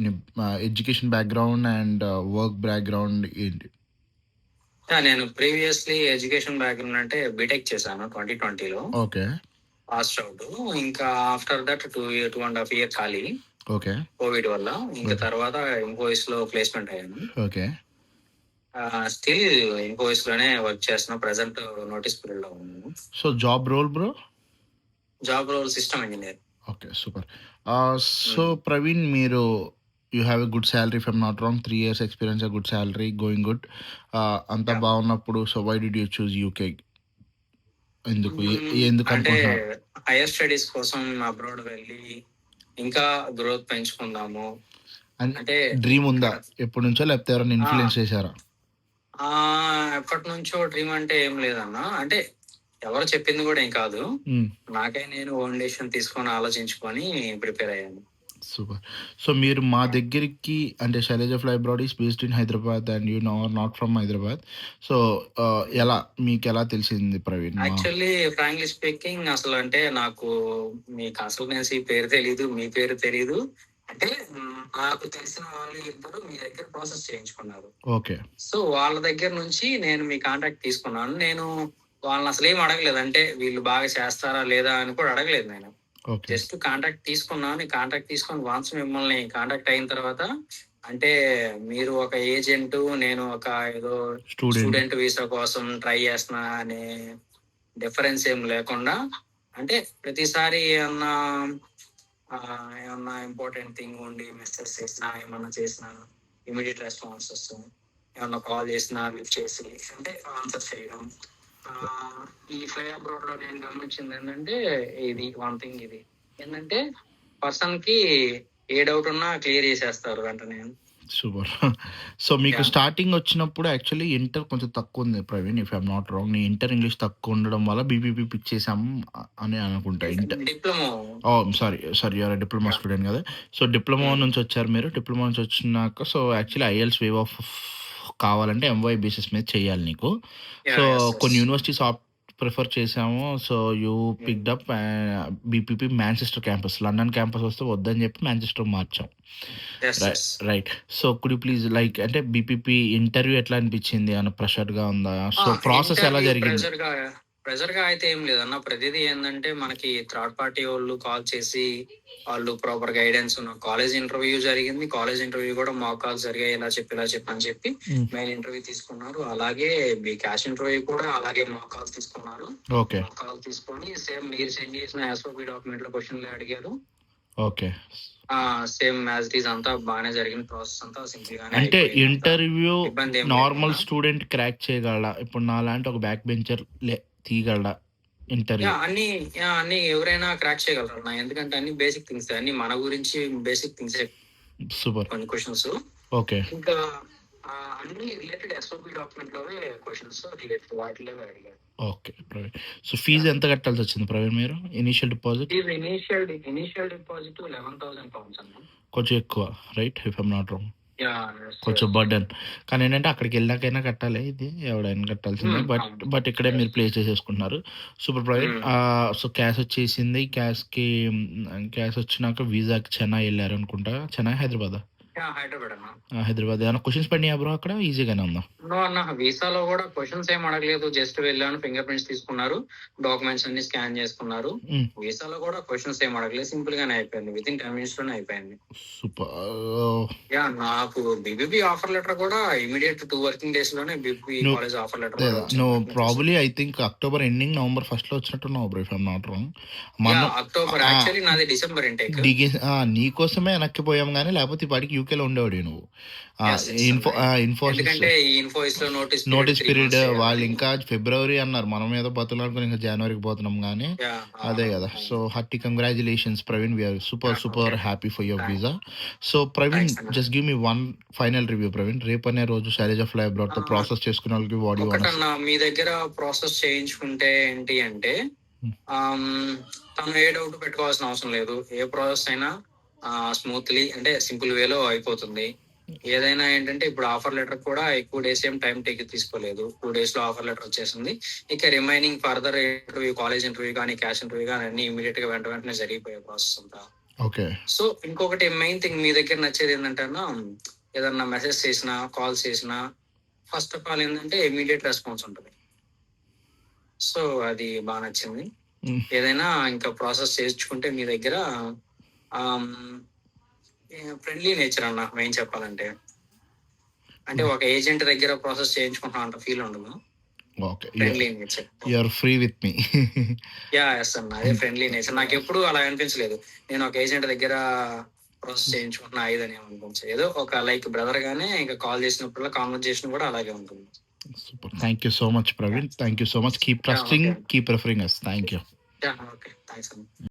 నీ education background and work background ఏంటి? నేను ప్రీవియస్‌లీ ఎడ్యుకేషన్ బ్యాక్‌గ్రౌండ్ అంటే బీటెక్ చేశాను 2020లో. ఓకే. Passed out. ఇంకా ఆఫ్టర్ దట్ 2.5 ఇయర్ ఖాళీ ఓకే. కోవిడ్ వల్ల. ఇంకా ఓకే. తర్వాత ఇన్ఫోసిస్‌లో ప్లేస్‌మెంట్ అయ్యాను. ఓకే. స్టిల్ ఇన్ఫోసిస్‌లోనే వర్క్ చేస్తున్నా. ప్రెజెంట్ నోటీస్ పీరియడ్‌లో ఉన్నాను. So, job role bro? Job role system engineer. Okay. Super. So, Praveen మీరు you have a good salary if I'm not wrong. 3 years experience, a good salary, going good. అంతా Yeah. బాగున్నప్పుడు so, why did you choose UK? ఎందుకు? అంటే ఎందుకనుకుంటున్నారు? Higher studies కోసం abroad వెళ్ళి ఇంకా growth పెంచుకుందాము అంటే డ్రీమ్ ఉందా ఎప్పటి నుంచో, లేకపోతే ఎవరైనా ఇన్ఫ్లుయెన్స్ చేశారా? ఎప్పటి నుంచో డ్రీమ్ అంటే ఏం లేదన్నా. అంటే ఎవరు చెప్పింది కూడా ఏం కాదు. నాకే నేను ఓన్ డెసిషన్ తీసుకొని ఆలోచించుకొని ప్రిపేర్ అయ్యాను. సూపర్. సో, మీరు మా దగ్గరికి అంటే Shailaja fly abroad is based in Hyderabad and you know not from Hyderabad. So, మీకెలా తెలిసింది ప్రవీణ్? యాక్చువల్లీ ఫ్రాంక్లీ స్పీకింగ్ అసలు అంటే నాకు మీ కన్సల్టెన్సీ పేరు తెలీదు, మీ పేరు తెలీదు. అంటే నాకు తెలిసిన వాళ్ళు ఇద్దరు మీ దగ్గర ప్రాసెస్ చేయించుకున్నారు. ఓకే. సో వాళ్ళ దగ్గర నుంచి నేను మీ కాంటాక్ట్ తీసుకున్నాను. నేను వాళ్ళని అసలు ఏం అడగలేదు. అంటే వీళ్ళు బాగా చేస్తారా లేదా అని కూడా అడగలేదు నేను. ఓకే. జస్ట్ కాంటాక్ట్ తీసుకున్నాను. కాంటాక్ట్ తీసుకొని వన్స్ మిమ్మల్ని కాంటాక్ట్ అయిన తర్వాత అంటే మీరు ఒక ఏజెంట్, నేను ఒక ఏదో స్టూడెంట్ వీసా కోసం ట్రై చేస్తున్నా అనే డిఫరెన్స్ ఏం లేకుండా అంటే ప్రతిసారి ఏమన్నా ఇంపార్టెంట్ థింగ్ ఉండి మెసేజ్ చేసినా ఏమన్నా చేసినా ఇమీడియట్ రెస్పాన్సెస్, ఏమన్నా కాల్ చేసినా లిఫ్ట్ చేసి అంటే ఆన్సర్ చేయడం. ఈ ఫ్లై అబ్రాడ్ లో నేను గమనించింది ఏంటంటే ఇది వన్ థింగ్, ఇది ఏంటంటే పర్సన్ కి ఏ డౌట్ ఉన్నా క్లియర్ చేసేస్తారు వెంటనే. సూపర్. సో, మీకు స్టార్టింగ్ వచ్చినప్పుడు యాక్చువల్లీ ఇంటర్ కొంచెం తక్కువ ఉంది Praveen, if I'm not wrong. నీ ఇంటర్ ఇంగ్లీష్ తక్కువ ఉండడం వల్ల బీపీపీ పిక్ చేసాము అని అనుకుంటా. Diploma. Sorry you're diploma student కదా. సో, డిప్లొమా నుంచి వచ్చారు మీరు. డిప్లొమా నుంచి వచ్చినాక so actually IELTS waive off కావాలంటే ఎంవై బేసిస్ మీద చేయాలి నీకు. సో, కొన్ని యూనివర్సిటీస్ ప్రిఫర్ చేసాము. So, you picked up BPP Manchester campus. London campus వస్తే వద్దని చెప్పి మాంచెస్టర్ మార్చాం. Right. So, could you please like అంటే బీపీపీ ఇంటర్వ్యూ ఎట్లా అనిపించింది? అన్న ప్రెషర్‌గా ఉందా? సో, ప్రాసెస్ ఎలా జరిగింది? ప్రెజర్ గా అయితే ఏం లేదన్న. ప్రతిదీ ఏంటంటే మనకి థర్డ్ పార్టీ వాళ్ళు కాల్ చేసి వాళ్ళు ప్రాపర్ గైడెన్స్ ఉన్న కాలేజ్ ఇంటర్వ్యూ జరిగింది. కాలేజ్ ఇంటర్వ్యూ కూడా మాక్ కాల్స్ జరిగాయి. ఇలా చెప్పి అని చెప్పి మెయిల్ ఇంటర్వ్యూ తీసుకున్నారు. అలాగే మీ క్యాష్ ఇంటర్వ్యూ కూడా అలాగే మాక్ కాల్స్ తీసుకున్నారు. ఓకే. మాక్ కాల్ తీసుకొని సేమ్ మీరు సెండ్ చేసిన ఎస్ఓపి డాక్యుమెంట్ లో క్వశ్చన్లు అడిగారు. Okay. Same as it is అంతా బాగానే జరిగింది. ప్రాసెస్ అంతా సింపుల్ గానే. అంటే ఇంటర్వ్యూ నార్మల్ స్టూడెంట్ క్రాక్ చేయగలడా? ఇప్పుడు నాలాంటి ఒక బ్యాక్ బెంచర్ తీయగలడా ఇంటర్వ్యూ? అన్ని ఎవరైనా క్రాక్ చేయగలరు అన్న. ఎందుకంటే అన్ని బేసిక్ థింగ్స్, అన్ని మన గురించి బేసిక్ థింగ్స్. సూపర్. కొన్ని క్వశ్చన్స్. ఓకే. ఇంకా అన్ని రిలేటెడ్ ఎస్ఓపి డాక్యుమెంట్ లోనే క్వశ్చన్స్ రిలేటెడ్ వాటిలో అడిగారు. ఓకే ప్రవీణ్. సో, ఫీజు ఎంత కట్టాల్సి వచ్చింది ప్రవీణ్ మీరు? Initial deposit? Initial deposit 11,000 pounds అన్న. కొంచెం ఎక్కువ right, if I'm not wrong. కొంచెం కొంచెం బర్డన్. కానీ ఏంటంటే అక్కడికి వెళ్ళాకైనా కట్టాలి, ఇది ఎవడైనా కట్టాల్సిందే. బట్ ఇక్కడే మీరు ప్లే చేసేసుకుంటున్నారు. సూపర్ ప్రవీణ్. సో, క్యాష్ వచ్చేసింది. క్యాష్ వచ్చినాక వీసాకి చెన్నై వెళ్ళారు అనుకుంటా. చెన్నై, హైదరాబాద్? హైదరాబాద్ అన్న. హైదరాబాద్. ఏమైనా క్వశ్చన్స్ పడినాయా బ్రో అక్కడ? ఈజీగానే ఉందా? నో అన్న, వీసాలో కూడా క్వశ్చన్స్ ఏం అడగలేదు. జస్ట్ వెళ్ళాను, ఫింగర్ ప్రింట్స్ తీసుకున్నారు, డాక్యుమెంట్స్ అన్ని స్కాన్ చేసుకున్నారు. వీసాలో కూడా క్వశ్చన్స్ ఏం అడగలేదు. సింపుల్ గానే అయిపోయింది. విత్ ఇన్ 10 minutes లోనే అయిపోయింది. సూపర్. నాకు బీబీపీ ఆఫర్ లెటర్ కూడా ఇమీడియట్ 2 working days లోనే BBP college offer letter. No probably I think October ending November first లో వచ్చినట్టున్నావు bro, if I'm not wrong. October. Actually నాది డిసెంబర్ ఇంటేక్. నీకోసమే వెనక్కిపోయాం కానీ లేకపోతే ఇప్పటికి యూకేలో ఉండేవాడు నువ్వు. నోటీస్ పీరియడ్ వాళ్ళు ఇంకా ఫిబ్రవరి అన్నారు. మనం ఏదో బతులాడుకుని ఇంకా జనవరికి పోతున్నాం కానీ అదే కదా. So hearty congratulations Praveen, we're super happy for your visa. So Praveen, just give me one final review Praveen. రేపు అనే రోజు శైలజ ఫ్లై అబ్రాడ్ తో ప్రాసెస్ చేసుకునే వాళ్ళకి వాడి మీ దగ్గర ప్రాసెస్ చేయించుకుంటే ఏంటి అంటే తను ఏ డౌట్ పెట్టుకోవాల్సిన అవసరం లేదు. ఏ ప్రాసెస్ అయినా స్మూత్లీ అంటే సింపుల్ వేలో అయిపోతుంది. ఏదైనా ఏంటంటే ఇప్పుడు ఆఫర్ లెటర్ కూడా ఎక్కువ డేస్ ఏం టైం తీసుకోలేదు. 2 days లో ఆఫర్ లెటర్ వచ్చేసింది. ఇక remaining further interview, college interview కానీ క్యాష్ ఇంటర్వ్యూ కానీ అన్ని ఇమీడియట్ గా వెంటనే జరిగిపోయే ప్రాసెస్ అంతా. ఓకే. సో ఇంకొకటి మెయిన్ థింగ్ మీ దగ్గర నచ్చేది ఏంటంటే అన్న, ఏదన్నా మెసేజ్ చేసినా, కాల్స్ చేసినా ఫస్ట్ ఆఫ్ ఆల్ ఏంటంటే ఇమీడియట్ రెస్పాన్స్ ఉంటుంది. సో అది బాగా నచ్చింది. హ్మ్. ఏదైనా ఇంకా ప్రాసెస్ చేయించుకుంటే మీ దగ్గర ఫ్రెండ్లీ నేచర్ అన్న మెయిన్ చెప్పాలంటే. అంటే ఒక ఏజెంట్ దగ్గర ప్రాసెస్ చేయించుకుంటున్నా అంత ఫీల్ ఉండదు. Okay. Friendly nature. You are free with me. Yes అన్న. అదే ఫ్రెండ్లీ నేచర్. నాకెప్పుడు అలా అనిపించలేదు. నేను ఒక ఏజెంట్ దగ్గర ప్రాసెస్ చేయించుకుంటున్నా ఇదని అనిపించలేదు. ఏదో ఒక లైక్ బ్రదర్ గానే ఇంకా కాల్ చేసినప్పుడల్లా కాన్వర్జేషన్ కూడా అలాగే ఉంటుంది. Super. Thank you so much Praveen. Thank you so much. Keep okay. Trusting, keep referring us. Thank you. Okay. Thanks అన్న.